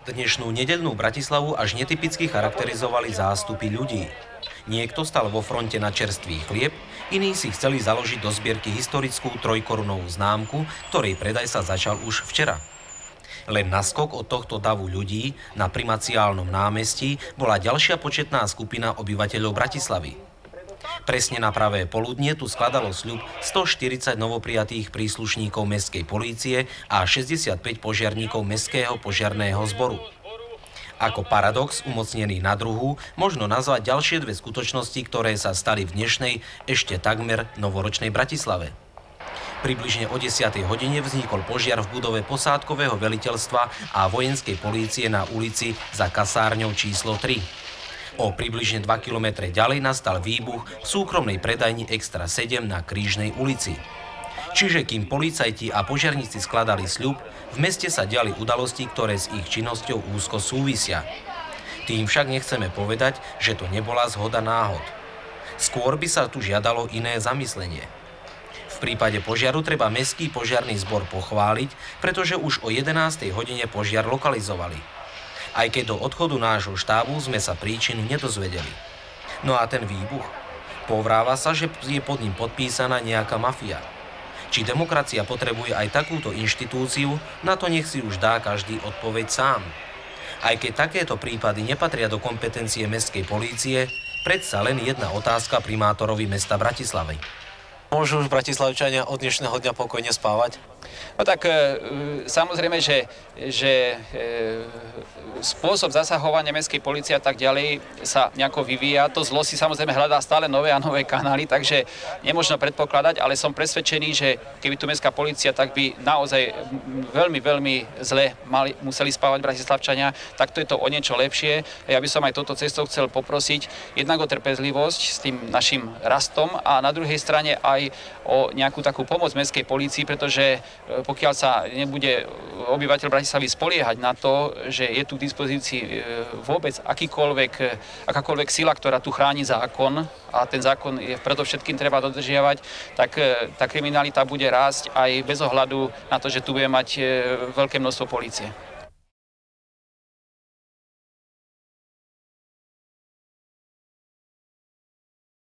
Dnešnú nedeľnú Bratislavu až netypicky charakterizovali zástupy ľudí. Niekto stal vo fronte na čerstvý chlieb, iní si chceli založiť do zbierky historickú trojkorunovú známku, ktorej predaj sa začal už včera. Len naskok od tohto davu ľudí na Primaciálnom námestí bola ďalšia početná skupina obyvateľov Bratislavy. Presne na pravé poludnie tu skladalo sľub 140 novoprijatých príslušníkov mestskej polície a 65 požiarníkov mestského požiarného zboru. Ako paradox umocnený na druhu možno nazvať ďalšie dve skutočnosti, ktoré sa stali v dnešnej, ešte takmer novoročnej Bratislave. Približne o 10. hodine vznikol požiar v budove posádkového veliteľstva a vojenskej polície na ulici za kasárňou číslo 3. O približne 2 kilometre ďalej nastal výbuch v súkromnej predajni Extra 7 na Krížnej ulici. Čiže kým policajti a požiarníci skladali sľub, v meste sa diali udalosti, ktoré s ich činnosťou úzko súvisia. Tým však nechceme povedať, že to nebola zhoda náhod. Skôr by sa tu žiadalo iné zamyslenie. V prípade požiaru treba mestský požiarny zbor pochváliť, pretože už o 11. hodine požiar lokalizovali. Aj keď do odchodu nášho štábu sme sa príčinu nedozvedeli. No a ten výbuch? Povráva sa, že je pod ním podpísaná nejaká mafia. Či demokracia potrebuje aj takúto inštitúciu, na to nech si už dá každý odpoveď sám. Aj keď takéto prípady nepatria do kompetencie mestskej polície, predsa len jedna otázka primátorovi mesta Bratislavy. Môžu už bratislavčania od dnešného dňa pokojne spávať? No tak samozrejme, že spôsob zasahovania mestskej polície a tak ďalej sa nejako vyvíja. To zlo si samozrejme hľadá stále nové a nové kanály, takže nemôžno predpokladať, ale som presvedčený, že keby tu mestská polícia, tak by naozaj veľmi, veľmi zle museli spávať bratislavčania, tak to je to o niečo lepšie. Ja by som aj touto cestou chcel poprosiť jednak o trpezlivosť s tým našim rastom a na druhej strane aj o nejakú takú pomoc mestskej polícii, pretože pokiaľ sa nebude obyvateľ Bratislavy spoliehať na to, že je tu k dispozícii vôbec akákoľvek sila, ktorá tu chráni zákon, a ten zákon je predovšetkým treba dodržiavať, tak tá kriminalita bude rásť aj bez ohľadu na to, že tu bude mať veľké množstvo polície.